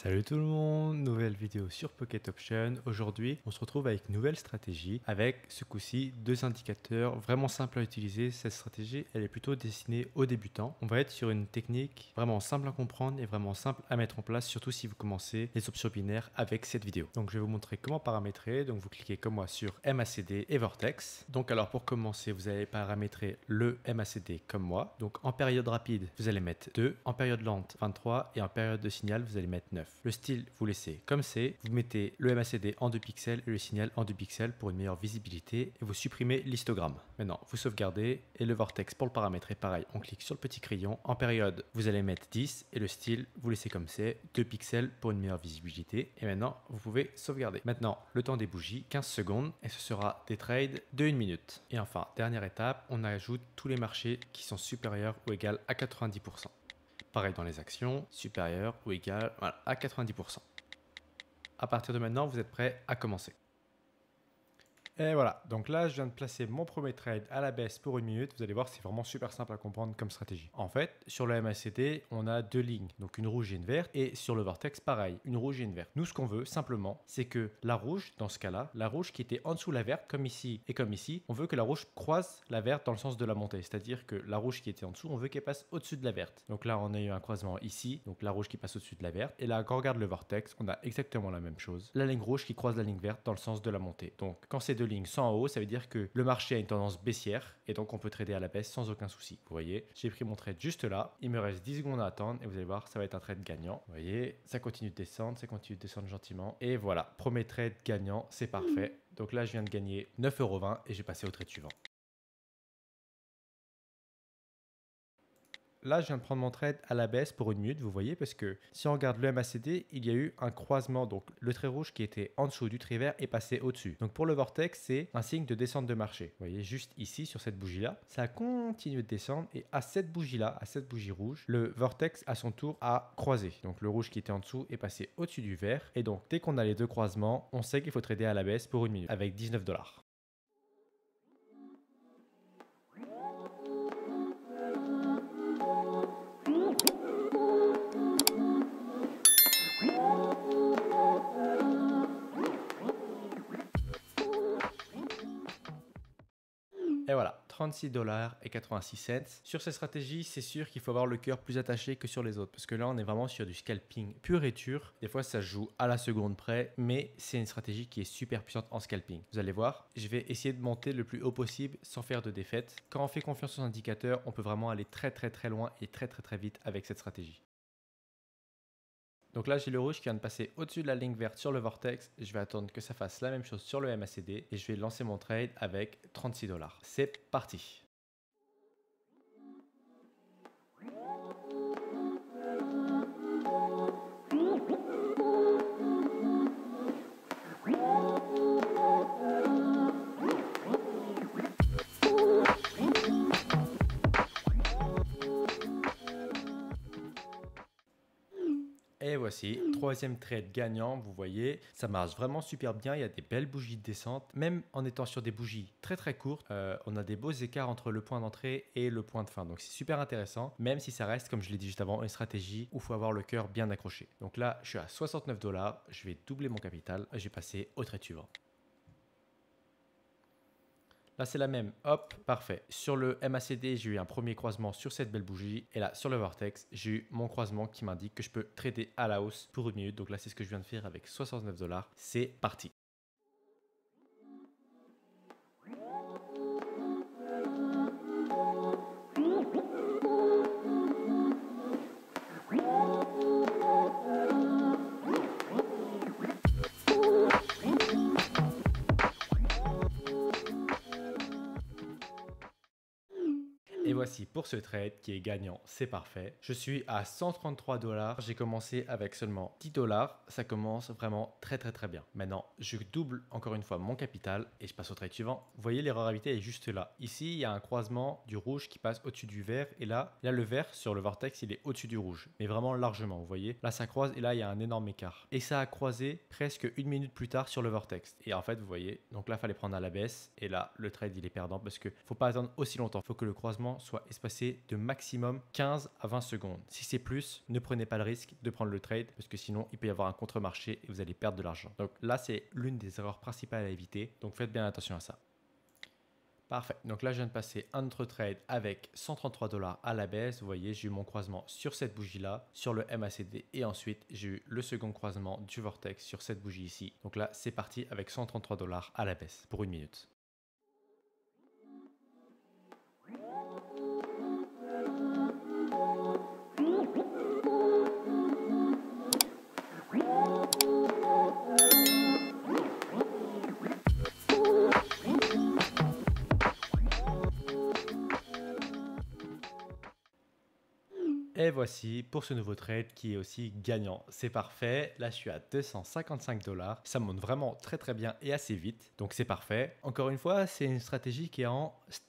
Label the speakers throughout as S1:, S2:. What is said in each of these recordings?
S1: Salut tout le monde, nouvelle vidéo sur Pocket Option. Aujourd'hui, on se retrouve avec une nouvelle stratégie avec ce coup-ci deux indicateurs vraiment simples à utiliser. Cette stratégie, elle est plutôt destinée aux débutants. On va être sur une technique vraiment simple à comprendre et vraiment simple à mettre en place, surtout si vous commencez les options binaires avec cette vidéo. Donc je vais vous montrer comment paramétrer. Donc vous cliquez comme moi sur MACD et Vortex. Donc alors pour commencer, vous allez paramétrer le MACD comme moi. Donc en période rapide, vous allez mettre 2, en période lente 23 et en période de signal, vous allez mettre 9. Le style, vous laissez comme c'est. Vous mettez le MACD en 2 pixels et le signal en 2 pixels pour une meilleure visibilité et vous supprimez l'histogramme. Maintenant, vous sauvegardez et le vortex pour le paramétrer, pareil, on clique sur le petit crayon. En période, vous allez mettre 10 et le style, vous laissez comme c'est, 2 pixels pour une meilleure visibilité. Et maintenant, vous pouvez sauvegarder. Maintenant, le temps des bougies, 15 secondes et ce sera des trades de 1 minute. Et enfin, dernière étape, on ajoute tous les marchés qui sont supérieurs ou égaux à 90%. Pareil dans les actions, supérieur ou égal à 90%. À partir de maintenant, vous êtes prêt à commencer. Et voilà, donc là je viens de placer mon premier trade à la baisse pour 1 minute. Vous allez voir, c'est vraiment super simple à comprendre comme stratégie. En fait, sur le MACD, on a deux lignes, donc une rouge et une verte. Et sur le Vortex, pareil, une rouge et une verte. Nous, ce qu'on veut simplement, c'est que la rouge, dans ce cas-là, la rouge qui était en dessous de la verte, comme ici et comme ici, on veut que la rouge croise la verte dans le sens de la montée. C'est-à-dire que la rouge qui était en dessous, on veut qu'elle passe au-dessus de la verte. Donc là, on a eu un croisement ici, donc la rouge qui passe au-dessus de la verte. Et là, quand on regarde le Vortex, on a exactement la même chose. La ligne rouge qui croise la ligne verte dans le sens de la montée. Donc quand ces deux lignes sont en haut, ça veut dire que le marché a une tendance baissière et donc on peut trader à la baisse sans aucun souci. Vous voyez, j'ai pris mon trade juste là, il me reste 10 secondes à attendre et vous allez voir, ça va être un trade gagnant. Vous voyez, ça continue de descendre, gentiment et voilà, premier trade gagnant, c'est parfait. Donc là, je viens de gagner 9,20 € et j'ai passé au trade suivant. Là, je viens de prendre mon trade à la baisse pour 1 minute, vous voyez, parce que si on regarde le MACD, il y a eu un croisement. Donc, le trait rouge qui était en dessous du trait vert est passé au-dessus. Donc, pour le Vortex, c'est un signe de descente de marché. Vous voyez, juste ici, sur cette bougie-là, ça a continué de descendre. Et à cette bougie-là, à cette bougie rouge, le Vortex, à son tour, a croisé. Donc, le rouge qui était en dessous est passé au-dessus du vert. Et donc, dès qu'on a les deux croisements, on sait qu'il faut trader à la baisse pour 1 minute, avec 19 $. Et voilà, 36,86 $. Sur cette stratégie, c'est sûr qu'il faut avoir le cœur plus attaché que sur les autres. Parce que là, on est vraiment sur du scalping pur et dur. Des fois, ça se joue à la seconde près. Mais c'est une stratégie qui est super puissante en scalping. Vous allez voir, je vais essayer de monter le plus haut possible sans faire de défaite. Quand on fait confiance aux indicateurs, on peut vraiment aller très loin et très vite avec cette stratégie. Donc là, j'ai le rouge qui vient de passer au-dessus de la ligne verte sur le Vortex. Je vais attendre que ça fasse la même chose sur le MACD et je vais lancer mon trade avec 36 $. C'est parti. Et voici, troisième trade gagnant, vous voyez, ça marche vraiment super bien, il y a des belles bougies de descente, même en étant sur des bougies très courtes, on a des beaux écarts entre le point d'entrée et le point de fin, donc c'est super intéressant, même si ça reste, comme je l'ai dit juste avant, une stratégie où il faut avoir le cœur bien accroché. Donc là, je suis à 69 $, je vais doubler mon capital et je vais passer au trade suivant. Là, c'est la même. Hop, parfait. Sur le MACD, j'ai eu un premier croisement sur cette belle bougie. Et là, sur le Vortex, j'ai eu mon croisement qui m'indique que je peux trader à la hausse pour 1 minute. Donc là, c'est ce que je viens de faire avec 69 $. C'est parti. Et voici pour ce trade qui est gagnant, c'est parfait. Je suis à 133 $. J'ai commencé avec seulement 10 $. Ça commence vraiment très bien. Maintenant, je double encore une fois mon capital et je passe au trade suivant. Vous voyez, l'erreur à éviter est juste là. Ici, il y a un croisement du rouge qui passe au-dessus du vert. Et là, le vert sur le Vortex, il est au-dessus du rouge. Mais vraiment largement, vous voyez. Là, ça croise et là, il y a un énorme écart. Et ça a croisé presque 1 minute plus tard sur le Vortex. Et en fait, vous voyez, donc là, il fallait prendre à la baisse. Et là, le trade, il est perdant parce qu'il ne faut pas attendre aussi longtemps. Il faut que le croisement soit soit espacé de maximum 15 à 20 secondes. Si c'est plus, ne prenez pas le risque de prendre le trade parce que sinon il peut y avoir un contre-marché et vous allez perdre de l'argent. Donc là, c'est l'une des erreurs principales à éviter. Donc faites bien attention à ça. Parfait. Donc là, je viens de passer un autre trade avec 133 $ à la baisse. Vous voyez, j'ai eu mon croisement sur cette bougie-là, sur le MACD. Et ensuite, j'ai eu le second croisement du Vortex sur cette bougie ici. Donc là, c'est parti avec 133 $ à la baisse pour 1 minute. Et voici pour ce nouveau trade qui est aussi gagnant. C'est parfait. Là, je suis à 255 $. Ça monte vraiment très bien et assez vite. Donc, c'est parfait. Encore une fois, c'est une stratégie qui est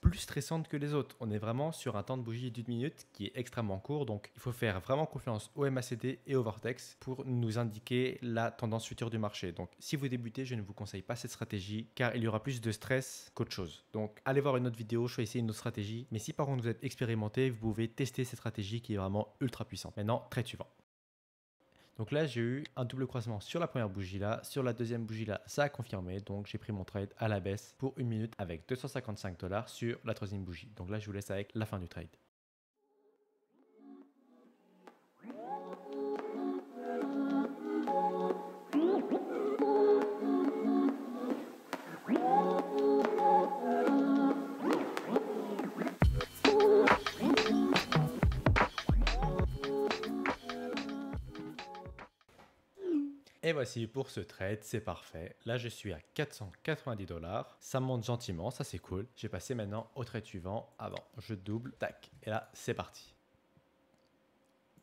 S1: plus stressante que les autres. On est vraiment sur un temps de bougie d'1 minute qui est extrêmement court. Donc, il faut faire vraiment confiance au MACD et au Vortex pour nous indiquer la tendance future du marché. Donc, si vous débutez, je ne vous conseille pas cette stratégie car il y aura plus de stress qu'autre chose. Donc, allez voir une autre vidéo, choisissez une autre stratégie. Mais si par contre vous êtes expérimenté, vous pouvez tester cette stratégie qui est vraiment ultra puissante. Maintenant, trade suivant. Donc là, j'ai eu un double croisement sur la première bougie là. Sur la deuxième bougie là, ça a confirmé. Donc, j'ai pris mon trade à la baisse pour 1 minute avec 255 $ sur la troisième bougie. Donc là, je vous laisse avec la fin du trade. Et voici pour ce trade, c'est parfait. Là, je suis à 490 $. Ça monte gentiment, ça c'est cool. J'ai passé maintenant au trade suivant. Avant, je double, tac. Et là, c'est parti.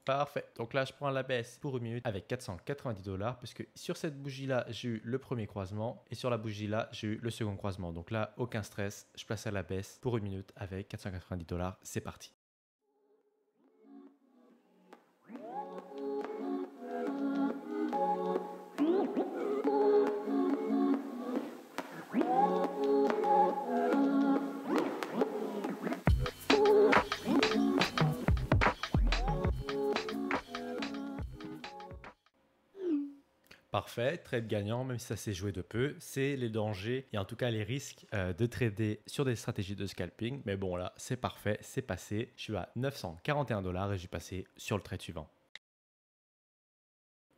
S1: Parfait. Donc là, je prends la baisse pour 1 minute avec 490 $ parce que sur cette bougie-là, j'ai eu le premier croisement et sur la bougie-là, j'ai eu le second croisement. Donc là, aucun stress. Je place à la baisse pour 1 minute avec 490 $. C'est parti. Parfait, trade gagnant, même si ça s'est joué de peu, c'est les dangers et en tout cas les risques de trader sur des stratégies de scalping. Mais bon, là, c'est parfait, c'est passé. Je suis à 941 $ et j'ai passé sur le trade suivant.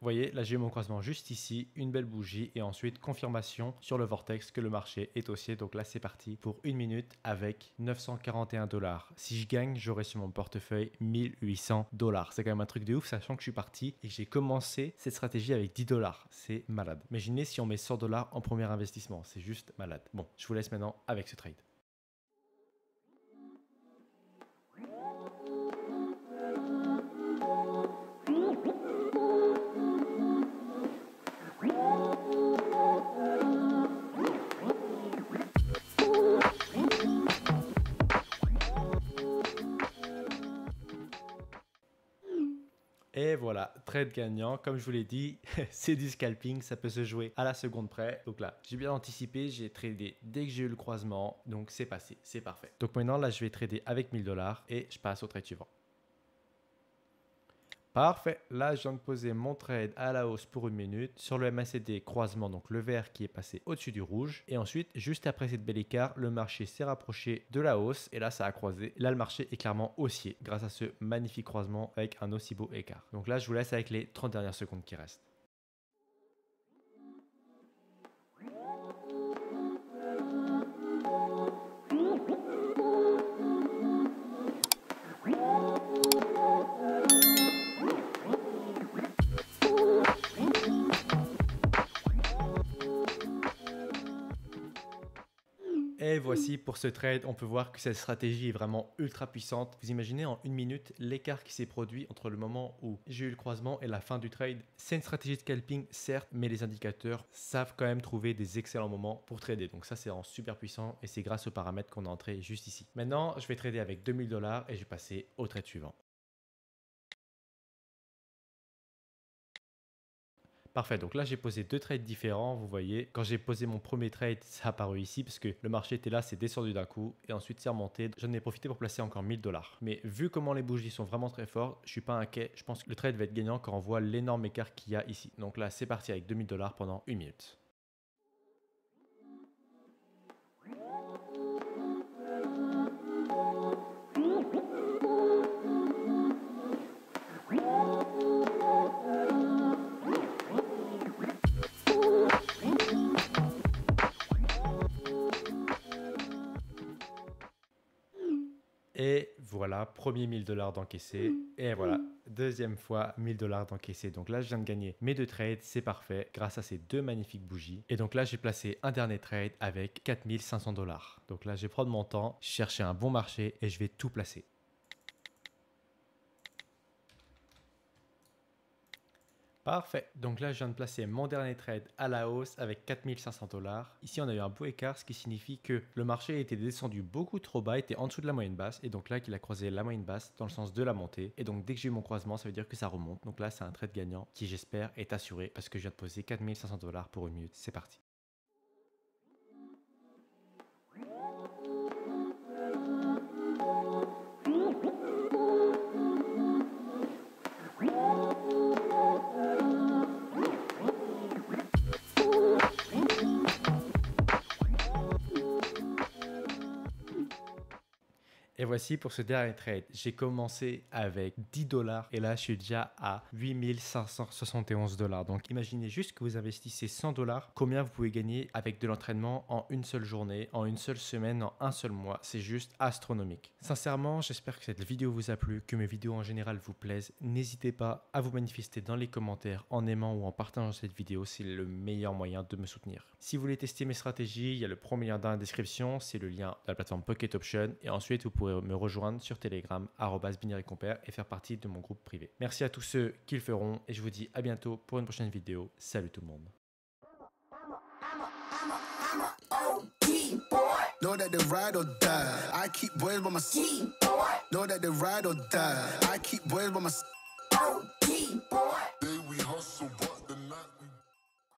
S1: Vous voyez, là j'ai eu mon croisement juste ici, une belle bougie et ensuite confirmation sur le Vortex que le marché est haussier. Donc là c'est parti pour 1 minute avec 941 $. Si je gagne, j'aurai sur mon portefeuille 1800 $. C'est quand même un truc de ouf, sachant que je suis parti et que j'ai commencé cette stratégie avec 10 $. C'est malade. Imaginez si on met 100 $ en premier investissement, c'est juste malade. Bon, je vous laisse maintenant avec ce trade. Et voilà, trade gagnant. Comme je vous l'ai dit, c'est du scalping, ça peut se jouer à la seconde près. Donc là, j'ai bien anticipé, j'ai tradé dès que j'ai eu le croisement. Donc c'est passé, c'est parfait. Donc maintenant, là, je vais trader avec 1000 $ et je passe au trade suivant. Parfait, là je viens de poser mon trade à la hausse pour 1 minute sur le MACD croisement, donc le vert qui est passé au-dessus du rouge. Et ensuite, juste après cette belle écart, le marché s'est rapproché de la hausse et là ça a croisé. Là le marché est clairement haussier grâce à ce magnifique croisement avec un aussi beau écart. Donc là je vous laisse avec les 30 dernières secondes qui restent. Et voici pour ce trade, on peut voir que cette stratégie est vraiment ultra puissante. Vous imaginez en 1 minute l'écart qui s'est produit entre le moment où j'ai eu le croisement et la fin du trade. C'est une stratégie de scalping certes, mais les indicateurs savent quand même trouver des excellents moments pour trader. Donc ça c'est en super puissant et c'est grâce aux paramètres qu'on a entrés juste ici. Maintenant je vais trader avec 2000 $ et je vais passer au trade suivant. Parfait, donc là j'ai posé 2 trades différents, vous voyez. Quand j'ai posé mon premier trade, ça a apparu ici parce que le marché était là, c'est descendu d'un coup et ensuite c'est remonté. J'en ai profité pour placer encore 1000 $. Mais vu comment les bougies sont vraiment très fortes, je suis pas inquiet. Je pense que le trade va être gagnant quand on voit l'énorme écart qu'il y a ici. Donc là c'est parti avec 2000 $ pendant 1 minute. Et voilà, premier 1000 $ d'encaissé. Et voilà, deuxième fois 1000 $ d'encaissé. Donc là, je viens de gagner mes 2 trades, c'est parfait, grâce à ces 2 magnifiques bougies. Et donc là, j'ai placé un dernier trade avec 4500 $. Donc là, je vais prendre mon temps, chercher un bon marché et je vais tout placer. Parfait. Donc là, je viens de placer mon dernier trade à la hausse avec 4500 $. Ici, on a eu un beau écart, ce qui signifie que le marché était descendu beaucoup trop bas, était en dessous de la moyenne basse. Et donc là, qu'il a croisé la moyenne basse dans le sens de la montée. Et donc, dès que j'ai eu mon croisement, ça veut dire que ça remonte. Donc là, c'est un trade gagnant qui, j'espère, est assuré parce que je viens de poser 4500 $ pour 1 minute. C'est parti. Et voici pour ce dernier trade. J'ai commencé avec 10 $ et là je suis déjà à 8571 $. Donc imaginez juste que vous investissez 100 $, combien vous pouvez gagner avec de l'entraînement en une seule journée, en une seule semaine, en un seul mois. C'est juste astronomique. Sincèrement, j'espère que cette vidéo vous a plu, que mes vidéos en général vous plaisent. N'hésitez pas à vous manifester dans les commentaires en aimant ou en partageant cette vidéo. C'est le meilleur moyen de me soutenir. Si vous voulez tester mes stratégies, il y a le premier lien dans la description. C'est le lien de la plateforme Pocket Option. Et ensuite, vous pourrez me rejoindre sur Telegram @binary-compère et faire partie de mon groupe privé. Merci à tous ceux qui le feront et je vous dis à bientôt pour une prochaine vidéo. Salut tout le monde. Know that they ride or die. I keep boys by my side. Know that they ride or die. I keep boys by my side. Boy. We hustle, boy.